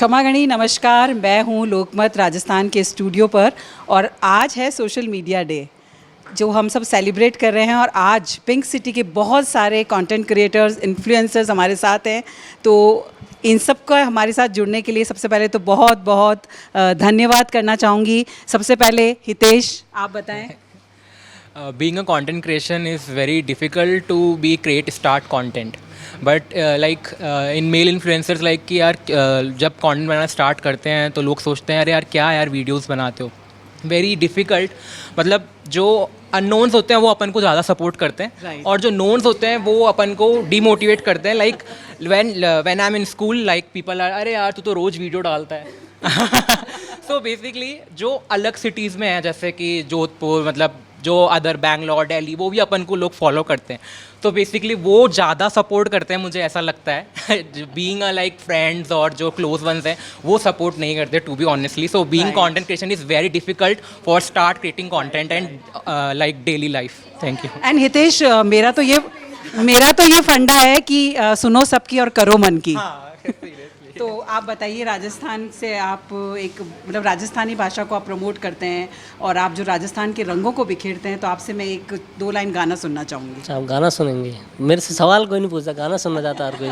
खमागणी नमस्कार, मैं हूँ लोकमत राजस्थान के स्टूडियो पर और आज है सोशल मीडिया डे जो हम सब सेलिब्रेट कर रहे हैं। और आज पिंक सिटी के बहुत सारे कंटेंट क्रिएटर्स, इन्फ्लुएंसर्स हमारे साथ हैं। तो इन सब का हमारे साथ जुड़ने के लिए सबसे पहले तो बहुत बहुत धन्यवाद करना चाहूँगी। सबसे पहले हितेश, आप बताएं। Being a content creation is very difficult to be start content, but in male influencers like कि यार जब content बनाना start करते हैं तो लोग सोचते हैं अरे यार क्या यार videos बनाते हो, very difficult। मतलब जो unknowns होते हैं वो अपन को ज़्यादा support करते हैं, right। और जो knowns होते हैं वो अपन को demotivate करते हैं। like when I'm in school, like people are अरे यार तू तो रोज़ video डालता है। so basically जो अलग cities में है जैसे कि जोधपुर, मतलब जो अदर बैंगलोर, दिल्ली, वो भी अपन को लोग फॉलो करते हैं। तो बेसिकली वो ज़्यादा सपोर्ट करते हैं, मुझे ऐसा लगता है। बीइंग लाइक फ्रेंड्स और जो क्लोज वंस हैं वो सपोर्ट नहीं करते, to be honestly. So being content creation is very difficult for start creating content and like daily life. Thank you. And Hitesh, मेरा तो ये फंडा है कि सुनो सबकी और करो मन की। तो आप बताइए, राजस्थान से आप एक मतलब राजस्थानी भाषा को आप प्रमोट करते हैं और आप जो राजस्थान के रंगों को बिखेरते हैं, तो आपसे मैं एक दो लाइन गाना सुनना चाहूँगी। आप गाना सुनेंगे? मेरे से सवाल कोई नहीं पूछता, गाना सुनना चाहता हर कोई।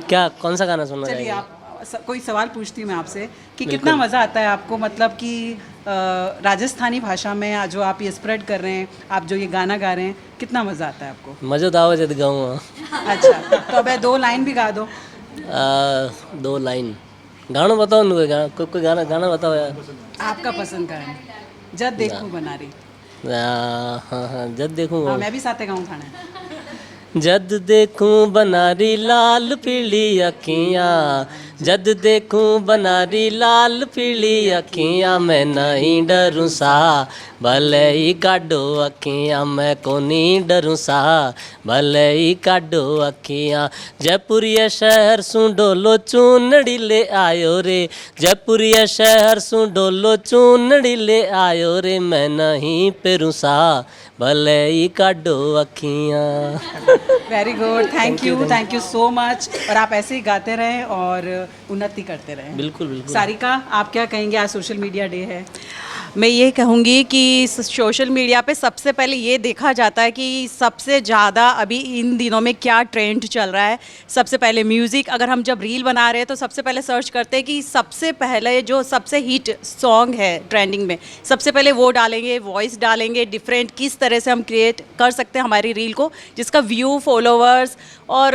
क्या, कौन सा गाना सुनना चलिए, चाहेंगे? आप कोई सवाल पूछती हूँ मैं आपसे कि कितना मज़ा आता है आपको, मतलब कि राजस्थानी भाषा में जो आप ये स्प्रेड कर रहे हैं, आप जो ये गाना गा रहे हैं, कितना मज़ा आता है आपको? मज़ो तो आवे जब गाऊँ। अच्छा, तो अब 2 लाइन भी गा दो। 2 लाइन गाना बताओ ना, कोई गाना बताओ यार। आपका पसंद का है। जब देखूं बनारी। हाँ, जब देखूँ। हाँ, मैं भी साथे गाऊँ खाना। जद देखूं बनारी लाल पीली अखियाँ, जद देखूं बनारी लाल पीली अखियाँ, मैं नहीं डरूं सा भले ही काडो अखियाँ, मैं को नहीं डरूं सा भले ही काडो अखियाँ। जयपुरिया शहर सू डोलो चूनड़ी ले आयो रे, जयपुरिया शहर सू डोलो चूनड़ी ले आयो रे, मैं नहीं पेरूं सा भले ही काडो अखियाँ। Very good, thank you so much. और आप ऐसे ही गाते रहें और उन्नति करते रहें। बिल्कुल बिल्कुल। सारिका, आप क्या कहेंगे? आज सोशल मीडिया डे है। मैं ये कहूँगी कि सोशल मीडिया पे सबसे पहले ये देखा जाता है कि सबसे ज़्यादा अभी इन दिनों में क्या ट्रेंड चल रहा है। सबसे पहले म्यूज़िक, अगर हम जब रील बना रहे हैं तो सबसे पहले सर्च करते हैं कि सबसे पहले जो सबसे हिट सॉन्ग है ट्रेंडिंग में, सबसे पहले वो डालेंगे, वॉइस डालेंगे, डिफरेंट किस तरह से हम क्रिएट कर सकते हैं हमारी रील को, जिसका व्यू, फॉलोवर्स और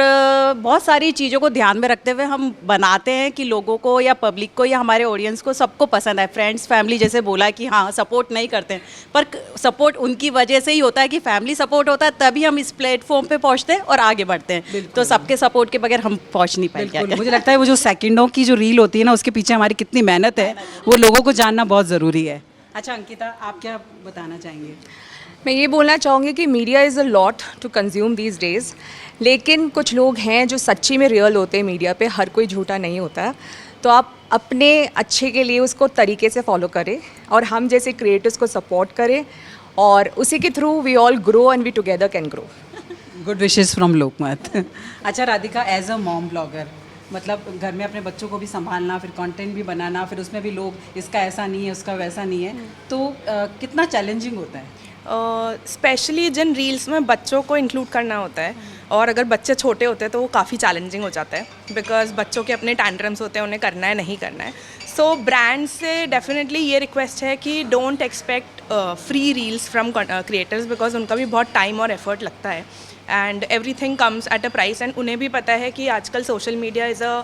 बहुत सारी चीज़ों को ध्यान में रखते हुए हम बनाते हैं कि लोगों को या पब्लिक को या हमारे ऑडियंस को सबको पसंद आए। फ्रेंड्स, फैमिली जैसे बोला कि हाँ सपोर्ट नहीं करते हैं, पर सपोर्ट उनकी वजह से ही होता है कि फैमिली सपोर्ट होता है, तभी हम इस प्लेटफॉर्म पे पहुंचते हैं और आगे बढ़ते हैं। तो सबके सपोर्ट के बगैर हम पहुंच नहीं पाएंगे। मुझे लगता है वो जो सेकंडों की जो रील होती है ना, उसके पीछे हमारी कितनी मेहनत है, वो लोगों को जानना बहुत ज़रूरी है। अच्छा अंकिता, आप क्या बताना चाहेंगे? मैं ये बोलना चाहूँगी कि media is a lot to consume these days, लेकिन कुछ लोग हैं जो सच्ची में रियल होते हैं मीडिया पे, हर कोई झूठा नहीं होता। तो आप अपने अच्छे के लिए उसको तरीके से फॉलो करें और हम जैसे क्रिएटर्स को सपोर्ट करें, और उसी के through we all grow and we together can grow. Good wishes from Lokmat. अच्छा Radhika, as a mom blogger, मतलब घर में अपने बच्चों को भी संभालना, फिर कंटेंट भी बनाना, फिर उसमें भी लोग इसका ऐसा नहीं है, उसका वैसा नहीं है, तो कितना चैलेंजिंग होता है? स्पेशली जिन रील्स में बच्चों को इंक्लूड करना होता है, और अगर बच्चे छोटे होते हैं तो वो काफ़ी चैलेंजिंग हो जाता है, बिकॉज बच्चों के अपने टैंट्रम्स होते हैं, उन्हें करना है नहीं करना है. सो ब्रांड से डेफिनेटली ये रिक्वेस्ट है कि don't expect free reels from creators, because उनका भी बहुत टाइम और एफर्ट लगता है, and everything comes at a price. And उन्हें भी पता है कि आजकल social media is a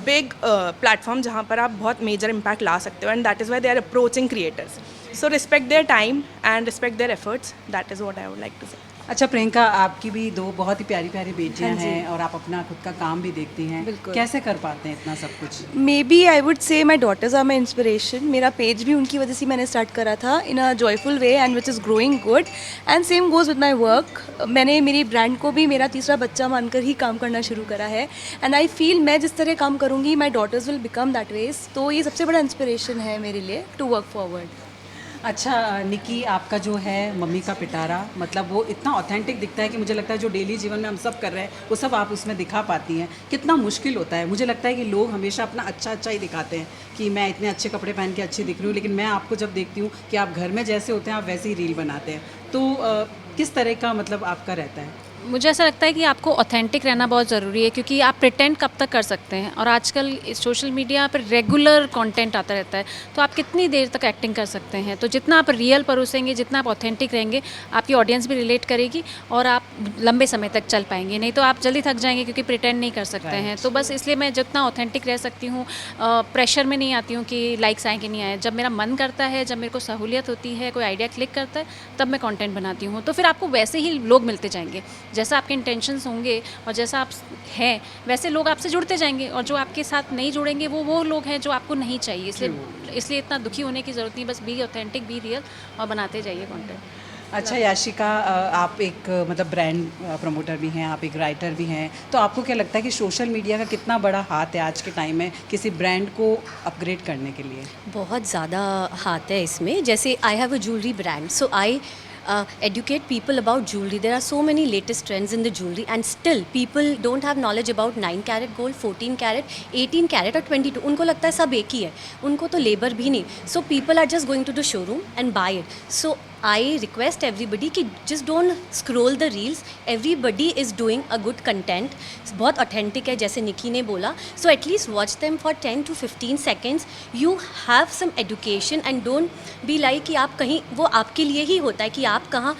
big platform जहाँ पर आप बहुत मेजर इम्पैक्ट ला सकते हो, and that is why they are approaching creators. So respect their time and respect their efforts. That is what I would like to say. अच्छा प्रियंका, आपकी भी दो बहुत ही प्यारी प्यारी बेटियां हैं और आप अपना खुद का काम भी देखती हैं, बिल्कुल। कैसे कर पाते हैं इतना सब कुछ? May be I would say my daughters are my inspiration. मेरा पेज भी उनकी वजह से मैंने स्टार्ट करा था in a joyful way and which is growing good, and same goes with my work. मैंने मेरी ब्रांड को भी मेरा तीसरा बच्चा मानकर ही काम करना शुरू करा है, एंड आई फील मैं जिस तरह काम करूँगी my daughters will become that ways. तो ये सबसे बड़ा इंस्पिरेशन है मेरे लिए टू वर्क फॉरवर्ड. अच्छा निकी, आपका जो है मम्मी का पिटारा, मतलब वो इतना ऑथेंटिक दिखता है कि मुझे लगता है जो डेली जीवन में हम सब कर रहे हैं वो सब आप उसमें दिखा पाती हैं. कितना मुश्किल होता है? मुझे लगता है कि लोग हमेशा अपना अच्छा ही दिखाते हैं कि मैं इतने अच्छे कपड़े पहन के अच्छी दिख रही हूँ, लेकिन मैं आपको जब देखती हूँ कि आप घर में जैसे होते हैं आप वैसे ही रील बनाते हैं, तो किस तरह का मतलब आपका रहता है? मुझे ऐसा लगता है कि आपको ऑथेंटिक रहना बहुत ज़रूरी है, क्योंकि आप प्रिटेंड कब तक कर सकते हैं, और आजकल सोशल मीडिया पर रेगुलर कंटेंट आता रहता है, तो आप कितनी देर तक एक्टिंग कर सकते हैं. तो जितना आप रियल परोसेंगे, जितना आप ऑथेंटिक रहेंगे, आपकी ऑडियंस भी रिलेट करेगी और आप लंबे समय तक चल पाएंगे. नहीं तो आप जल्दी थक जाएंगे, क्योंकि प्रिटेंड नहीं कर सकते हैं. तो बस इसलिए मैं जितना ऑथेंटिक रह सकती हूँ, प्रेशर में नहीं आती हूँ कि लाइक्स आए कि नहीं आए. जब मेरा मन करता है, जब मेरे को सहूलियत होती है, कोई आइडिया क्लिक करता है, तब मैं कंटेंट बनाती हूँ. तो फिर आपको वैसे ही लोग मिलते जाएंगे, जैसा आपके इंटेंशंस होंगे और जैसा आप हैं वैसे लोग आपसे जुड़ते जाएंगे, और जो आपके साथ नहीं जुड़ेंगे वो लोग हैं जो आपको नहीं चाहिए. इसलिए इतना दुखी होने की ज़रूरत नहीं. बस बी ऑथेंटिक, बी रियल, और बनाते जाइए कंटेंट. अच्छा याशिका, आप एक मतलब ब्रांड प्रमोटर भी हैं, आप एक राइटर भी हैं, तो आपको क्या लगता है कि सोशल मीडिया का कितना बड़ा हाथ है आज के टाइम में किसी ब्रांड को अपग्रेड करने के लिए? बहुत ज़्यादा हाथ है इसमें. जैसे I have a jewellery brand, so I educate people about jewelry. There are so many latest trends in the jewelry, and still people don't have knowledge about 9 carat gold, 14 carat, 18 carat और 22. उनको लगता है सब एक ही है, उनको तो labour भी नहीं. So people are just going to the showroom and buy it. So I request everybody कि just don't scroll the reels. Everybody is doing a good content. बहुत authentic है, जैसे निकी ने बोला. So at least watch them for 10 to 15 seconds. You have some education and don't be like कि आप कहीं, वो आपके लिए ही होता है कि आप कहाँ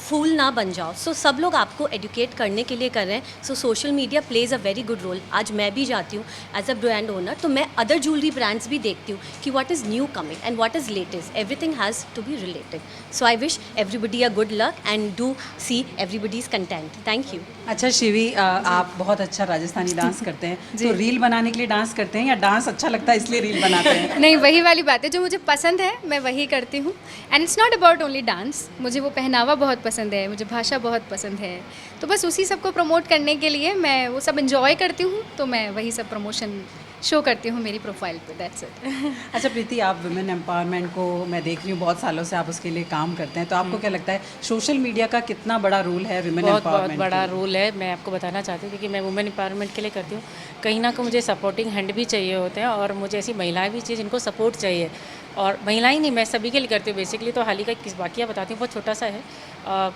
फूल ना बन जाओ. सो सब लोग आपको एडुकेट करने के लिए कर रहे हैं. So social media plays a very good role. आज मैं भी जाती हूँ एज अ ब्रांड ओनर, तो मैं अदर ज्वेलरी ब्रांड्स भी देखती हूँ कि what is new coming and what is latest. Everything has to be related. So I wish everybody a good luck and do see everybody's content. Thank you. अच्छा शिवी, आप बहुत अच्छा राजस्थानी डांस करते हैं, तो रील बनाने के लिए डांस करते हैं या डांस अच्छा लगता है इसलिए रील बनाते हैं? नहीं, वही वाली बात है, जो मुझे पसंद है मैं वही करती हूँ. And it's not about only dance. मुझे वो पहनावा बहुत पसंद है, मुझे भाषा बहुत पसंद है, तो बस उसी सब को प्रमोट करने के लिए मैं वो सब एंजॉय करती हूँ, तो मैं वही सब प्रमोशन शो करती हूँ मेरी प्रोफाइल पे. That's it. अच्छा प्रीति, आप वुमेन एम्पावरमेंट को मैं देख रही हूँ बहुत सालों से आप उसके लिए काम करते हैं, तो आपको क्या लगता है सोशल मीडिया का कितना बड़ा रोल है वुमेन एम्पावरमेंट? बहुत बड़ा रोल है. मैं आपको बताना चाहती हूँ, क्योंकि मैं वुमेन एम्पावरमेंट के लिए करती हूँ. कहीं ना कहीं मुझे सपोर्टिंग हैंड भी चाहिए होते हैं, और मुझे ऐसी महिलाएं भी चाहिए जिनको सपोर्ट चाहिए. और महिलाएं नहीं, मैं सभी के लिए करती हूँ बेसिकली. तो हाल ही का किस वाक़या बताती हूँ, बहुत छोटा सा है.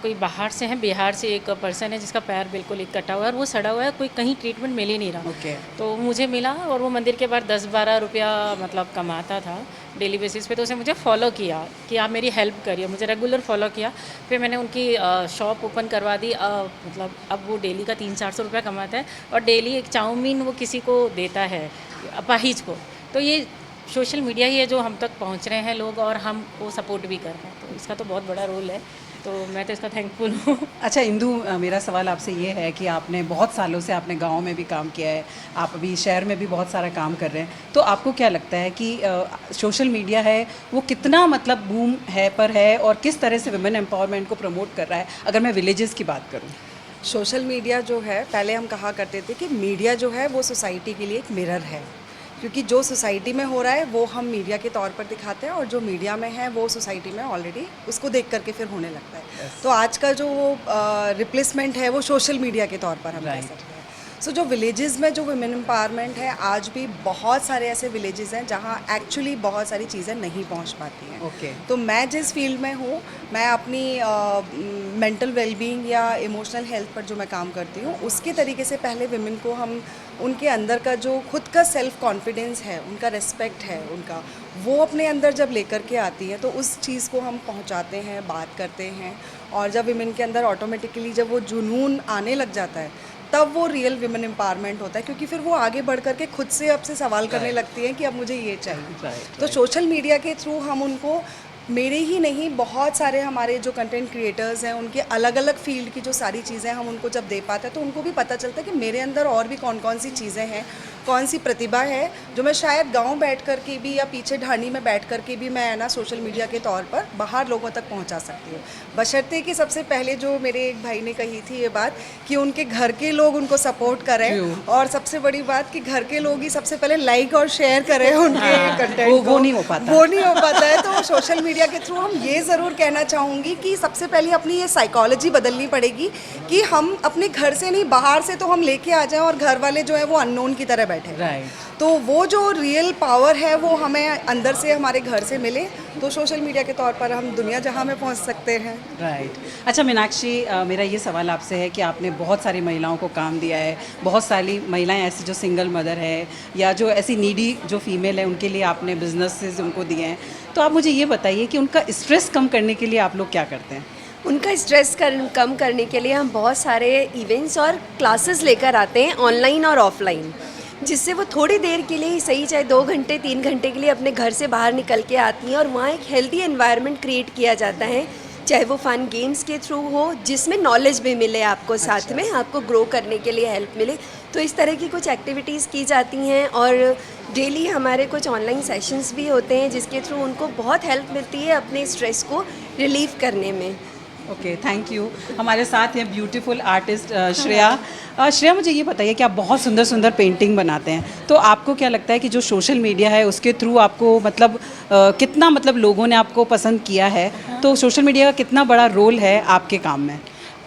कोई बाहर से है, बिहार से एक पर्सन है जिसका पैर बिल्कुल एक कटा हुआ है और वो सड़ा हुआ है, कोई कहीं ट्रीटमेंट मिल ही नहीं रहा. तो मुझे मिला, और वो मंदिर के बाहर 10-12 रुपया मतलब कमाता था डेली बेसिस पे. तो उसने मुझे फॉलो किया कि आप मेरी हेल्प करिए. मुझे रेगुलर फॉलो किया. फिर मैंने उनकी शॉप ओपन करवा दी. मतलब अब वो डेली का 300-400 रुपया कमाता है, और डेली एक चाउमीन वो किसी को देता है, अपाहिज को. तो ये सोशल मीडिया ही है जो हम तक पहुंच रहे हैं लोग, और हम वो सपोर्ट भी कर रहे हैं. तो इसका तो बहुत बड़ा रोल है, तो मैं तो इसका थैंकफुल हूँ. अच्छा इंदु, मेरा सवाल आपसे ये है कि आपने बहुत सालों से आपने गांव में भी काम किया है, आप अभी शहर में भी बहुत सारा काम कर रहे हैं, तो आपको क्या लगता है कि सोशल मीडिया है वो कितना मतलब बूम है पर है, और किस तरह से वुमेन एम्पावरमेंट को प्रमोट कर रहा है? अगर मैं विलेजेस की बात करूँ, सोशल मीडिया जो है, पहले हम कहा करते थे कि मीडिया जो है वो सोसाइटी के लिए एक मिरर है, क्योंकि जो सोसाइटी में हो रहा है वो हम मीडिया के तौर पर दिखाते हैं, और जो मीडिया में है वो सोसाइटी में ऑलरेडी उसको देख करके फिर होने लगता है. तो आज का जो रिप्लेसमेंट है वो सोशल मीडिया के तौर पर हम कह सकते हैं. सो जो विलेजेस में जो वुमेन एम्पावरमेंट है, आज भी बहुत सारे ऐसे विलेजेस हैं जहाँ एक्चुअली बहुत सारी चीज़ें नहीं पहुँच पाती हैं। ओके। तो मैं जिस फील्ड में हूँ, मैं अपनी मेंटल वेलबींग या इमोशनल हेल्थ पर जो मैं काम करती हूँ, उसके तरीके से पहले विमेन को हम उनके अंदर का जो खुद का सेल्फ कॉन्फिडेंस है, उनका रिस्पेक्ट है, उनका वो अपने अंदर जब लेकर के आती हैं तो उस चीज़ को हम पहुँचाते हैं, बात करते हैं। और जब विमेन के अंदर ऑटोमेटिकली जब वो जुनून आने लग जाता है, तब वो रियल विमेन एम्पावरमेंट होता है, क्योंकि फिर वो आगे बढ़ कर के खुद से अब से सवाल करने लगती हैं कि अब मुझे ये चाहिए। तो सोशल मीडिया के थ्रू हम उनको, मेरे ही नहीं बहुत सारे हमारे जो कंटेंट क्रिएटर्स हैं, उनके अलग अलग फील्ड की जो सारी चीज़ें हम उनको जब दे पाते हैं तो उनको भी पता चलता है कि मेरे अंदर और भी कौन कौन सी चीज़ें हैं, कौन सी प्रतिभा है जो मैं शायद गांव बैठ कर के भी या पीछे ढाणी में बैठ कर के भी मैं है ना सोशल मीडिया के तौर पर बाहर लोगों तक पहुंचा सकती हूँ। बशर्ते कि सबसे पहले जो मेरे एक भाई ने कही थी ये बात कि उनके घर के लोग उनको सपोर्ट करें, और सबसे बड़ी बात कि घर के लोग ही सबसे पहले लाइक और शेयर करें उनके कंटेंट वो नहीं हो पाता, वो नहीं हो पाता है। तो सोशल मीडिया के थ्रू हम ये ज़रूर कहना चाहूँगी कि सबसे पहले अपनी ये साइकोलॉजी बदलनी पड़ेगी कि हम अपने घर से नहीं, बाहर से तो हम लेके आ जाएं और घर वाले जो है वो अननोन की तरह बैठे। राइट। तो वो जो रियल पावर है वो हमें अंदर से, हमारे घर से मिले, तो सोशल मीडिया के तौर पर हम दुनिया जहां में पहुंच सकते हैं। राइट। अच्छा मीनाक्षी, मेरा ये सवाल आपसे है कि आपने बहुत सारी महिलाओं को काम दिया है, बहुत सारी महिलाएं ऐसी जो सिंगल मदर है या जो ऐसी नीडी जो फीमेल है, उनके लिए आपने बिजनेसेस उनको दिए हैं। तो आप मुझे ये बताइए कि उनका स्ट्रेस कम करने के लिए आप लोग क्या करते हैं? उनका स्ट्रेस कम करने के लिए हम बहुत सारे इवेंट्स और क्लासेस लेकर आते हैं, ऑनलाइन और ऑफलाइन, जिससे वो थोड़ी देर के लिए ही सही, चाहे 2 घंटे 3 घंटे के लिए अपने घर से बाहर निकल के आती हैं और वहाँ एक हेल्दी एनवायरनमेंट क्रिएट किया जाता है, चाहे वो फन गेम्स के थ्रू हो जिसमें नॉलेज भी मिले आपको, साथ में आपको ग्रो करने के लिए हेल्प मिले। तो इस तरह की कुछ एक्टिविटीज़ की जाती हैं और डेली हमारे कुछ ऑनलाइन सेशंस भी होते हैं जिसके थ्रू उनको बहुत हेल्प मिलती है अपने स्ट्रेस को रिलीव करने में। Okay, thank you. हमारे साथ हैं ब्यूटीफुल आर्टिस्ट श्रेया। श्रेया, मुझे ये बताइए कि आप बहुत सुंदर सुंदर पेंटिंग बनाते हैं, तो आपको क्या लगता है कि जो सोशल मीडिया है उसके थ्रू आपको मतलब कितना मतलब लोगों ने आपको पसंद किया है, तो सोशल मीडिया का कितना बड़ा रोल है आपके काम में?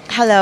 Hello,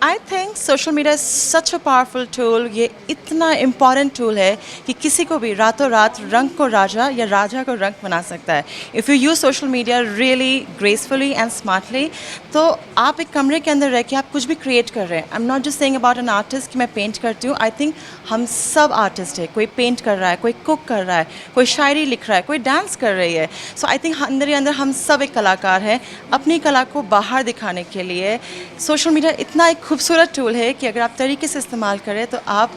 I think social media is such a powerful tool. ये इतना important tool है कि किसी को भी रातों रात रंग को राजा या राजा को रंग बना सकता है. If you use social media really gracefully and smartly, तो आप एक कमरे के अंदर रह के आप कुछ भी create कर रहे हैं. I'm not just saying about an artist कि मैं paint करती हूँ. I think हम सब artist है. कोई paint कर रहा है, कोई cook कर रहा है, कोई शायरी लिख रहा है, कोई dance कर रही है. So I think अंदर ही अंदर हम सब एक कलाकार हैं. अपनी कला को बाहर दिखाने के लिए सोशल मीडिया इतना एक खूबसूरत टूल है कि अगर आप तरीके से इस्तेमाल करें तो आप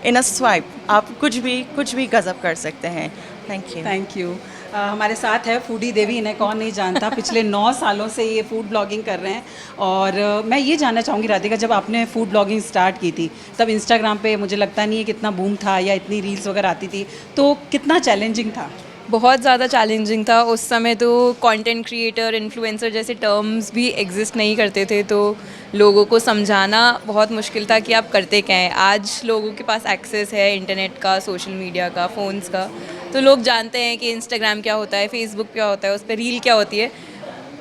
इन अ स्वाइप आप कुछ भी गज़ब कर सकते हैं. Thank you. हमारे साथ है फूडी देवी, इन्हें कौन नहीं जानता, पिछले 9 सालों से ये फूड ब्लॉगिंग कर रहे हैं. और मैं ये जानना चाहूँगी राधिका, जब आपने फूड ब्लॉगिंग स्टार्ट की थी तब इंस्टाग्राम पे मुझे लगता नहीं है कितना बूम था या इतनी रील्स वगैरह आती थी, तो कितना चैलेंजिंग था? बहुत ज़्यादा चैलेंजिंग था. उस समय तो कंटेंट क्रिएटर, इन्फ्लुएंसर जैसे टर्म्स भी एग्जिस्ट नहीं करते थे, तो लोगों को समझाना बहुत मुश्किल था कि आप करते क्या हैं. आज लोगों के पास एक्सेस है इंटरनेट का, सोशल मीडिया का, फ़ोन्स का, तो लोग जानते हैं कि इंस्टाग्राम क्या होता है, फेसबुक क्या होता है, उस पर रील क्या होती है.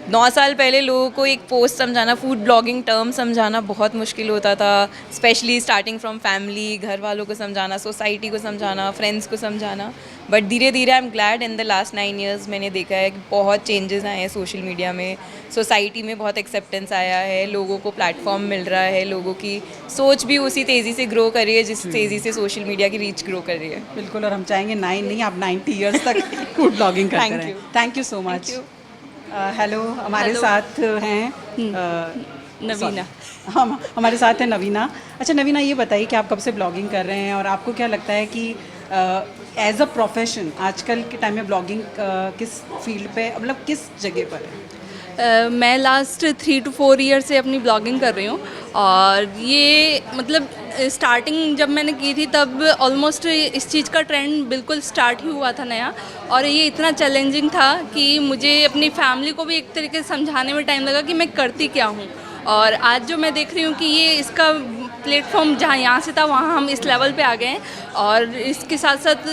9 साल पहले लोगों को एक पोस्ट समझाना, फूड ब्लॉगिंग टर्म समझाना बहुत मुश्किल होता था, स्पेशली स्टार्टिंग फ्रॉम फैमिली, घर वालों को समझाना, सोसाइटी को समझाना, फ्रेंड्स को समझाना. बट धीरे धीरे I am glad in the last 9 years मैंने देखा है कि बहुत चेंजेस आए हैं सोशल मीडिया में, सोसाइटी में बहुत एक्सेप्टेंस आया है, लोगों को प्लेटफॉर्म मिल रहा है, लोगों की सोच भी उसी तेज़ी से ग्रो कर रही है जिस तेज़ी से सोशल मीडिया की रीच ग्रो कर रही है. बिल्कुल, और हम चाहेंगे 9 नहीं, आप 90 years तक फूड ब्लॉगिंग करते रहें. Thank you so much. Hello, हमारे साथ हैं नवीना. हम हमारे साथ है नवीना. अच्छा नवीना, ये बताइए कि आप कब से ब्लॉगिंग कर रहे हैं और आपको क्या लगता है कि एज अ प्रोफेशन आजकल के टाइम में ब्लॉगिंग किस फील्ड पे, मतलब किस जगह पर है? मैं लास्ट 3 to 4 years से अपनी ब्लॉगिंग कर रही हूँ, और ये मतलब स्टार्टिंग जब मैंने की थी तब ऑलमोस्ट इस चीज़ का ट्रेंड बिल्कुल स्टार्ट ही हुआ था नया, और ये इतना चैलेंजिंग था कि मुझे अपनी फैमिली को भी एक तरीके से समझाने में टाइम लगा कि मैं करती क्या हूँ. और आज जो मैं देख रही हूँ कि ये इसका प्लेटफॉर्म जहाँ यहाँ से था वहाँ हम इस लेवल पे आ गए हैं। और इसके साथ साथ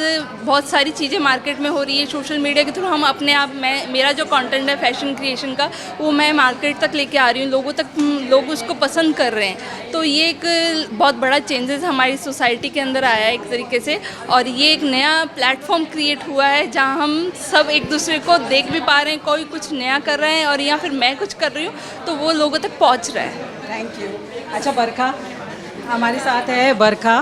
बहुत सारी चीज़ें मार्केट में हो रही है सोशल मीडिया के थ्रू। हम अपने आप, मेरा जो कंटेंट है फैशन क्रिएशन का, वो मैं मार्केट तक लेके आ रही हूँ, लोगों तक, लोग उसको पसंद कर रहे हैं। तो ये एक बहुत बड़ा चेंजेस हमारी सोसाइटी के अंदर आया है एक तरीके से। और ये एक नया प्लेटफॉर्म क्रिएट हुआ है जहाँ हम सब एक दूसरे को देख भी पा रहे हैं, कोई कुछ नया कर रहे हैं और या फिर मैं कुछ कर रही हूँ तो वो लोगों तक पहुँच रहा है। Thank you. अच्छा बरखा हमारे साथ है। बरखा,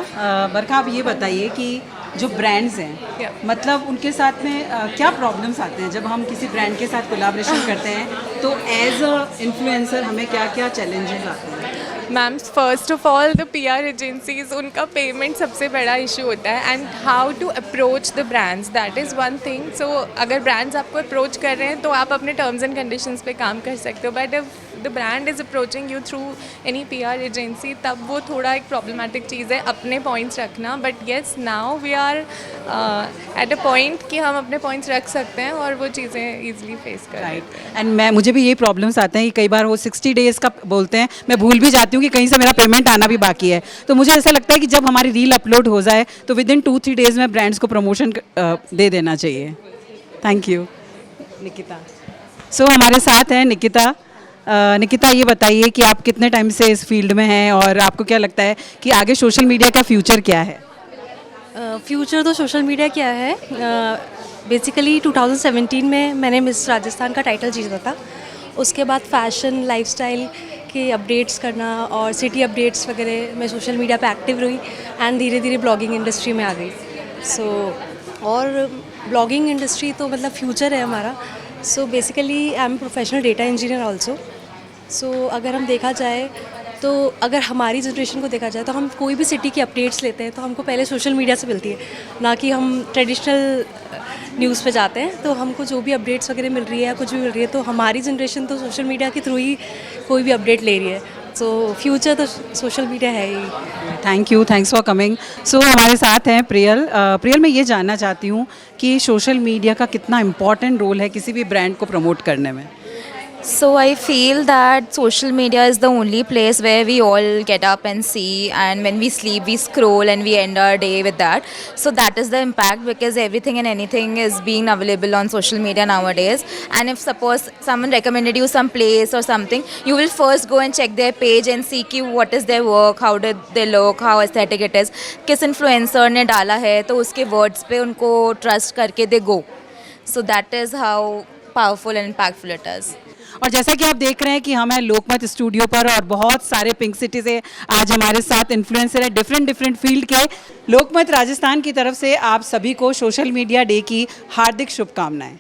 बरखा आप ये बताइए कि जो ब्रांड्स हैं मतलब उनके साथ में क्या प्रॉब्लम्स आते हैं जब हम किसी ब्रांड के साथ कोलैबोरेशन करते हैं, तो एज अ इन्फ्लुएंसर हमें क्या क्या चैलेंजेस आते हैं? Ma'am first of all the PR agencies, उनका पेमेंट सबसे बड़ा इशू होता है and how to approach the brands, that is one thing. So अगर ब्रांड्स आपको अप्रोच कर रहे हैं तो आप अपने टर्म्स एंड कंडीशंस पे काम कर सकते हो, but if the brand is approaching you through any PR agency, तब वो थोड़ा एक प्रॉब्लमेटिक चीज़ है अपने पॉइंट्स रखना। But yes, now we are at a point कि हम अपने पॉइंट्स रख सकते हैं और वो चीज़ें ईजिली फेस कर सकते हैं। एंड मुझे भी ये प्रॉब्लम्स आते हैं कि कई बार वो 60 डेज़ का बोलते हैं, मैं भूल भी जाती हूँ कि कहीं से मेरा पेमेंट आना भी बाकी है। तो मुझे ऐसा लगता है कि जब हमारी रील अपलोड हो जाए तो विद इन 2-3 डेज़ में ब्रांड्स को प्रमोशन दे देना चाहिए। Thank you. निकिता, हमारे साथ हैं निकिता। निकिता ये बताइए कि आप कितने टाइम से इस फील्ड में हैं और आपको क्या लगता है कि आगे सोशल मीडिया का फ्यूचर क्या है? फ्यूचर तो सोशल मीडिया क्या है, बेसिकली 2017 में मैंने मिस राजस्थान का टाइटल जीता था। उसके बाद फैशन लाइफस्टाइल के अपडेट्स करना और सिटी अपडेट्स वगैरह मैं सोशल मीडिया पे एक्टिव रही एंड धीरे धीरे ब्लॉगिंग इंडस्ट्री में आ गई। और ब्लॉगिंग इंडस्ट्री तो मतलब फ्यूचर है हमारा। Basically I am professional data engineer also. अगर हम देखा जाए तो अगर हमारी जनरेशन को देखा जाए तो हम कोई भी सिटी की अपडेट्स लेते हैं तो हमको पहले सोशल मीडिया से मिलती है, ना कि हम ट्रेडिशनल न्यूज़ पे जाते हैं। तो हमको जो भी अपडेट्स वगैरह मिल रही है या कुछ भी मिल रही है तो हमारी जनरेशन तो सोशल मीडिया के थ्रू ही कोई भी अपडेट ले रही है। फ्यूचर तो सोशल मीडिया है ही। Thank you, thanks for coming. हमारे साथ हैं प्रियल। प्रियल, मैं ये जानना चाहती हूँ कि सोशल मीडिया का कितना इम्पॉर्टेंट रोल है किसी भी ब्रांड को प्रमोट करने में? So I feel that social media is the only place where we all get up and see, and when we sleep we scroll and we end our day with that. So that is the impact, because everything and anything is being available on social media nowadays. And if suppose someone recommended you some place or something, you will first go and check their page and see कि what is their work, how did they look, how aesthetic it is, किस influencer ने डाला है, तो उसके words पे उनको trust करके they go. So that is how powerful and impactful it is. और जैसा कि आप देख रहे हैं कि हम हैं लोकमत स्टूडियो पर और बहुत सारे पिंक सिटी से आज हमारे साथ इन्फ्लुएंसर है डिफरेंट फील्ड के। लोकमत राजस्थान की तरफ से आप सभी को सोशल मीडिया डे की हार्दिक शुभकामनाएं।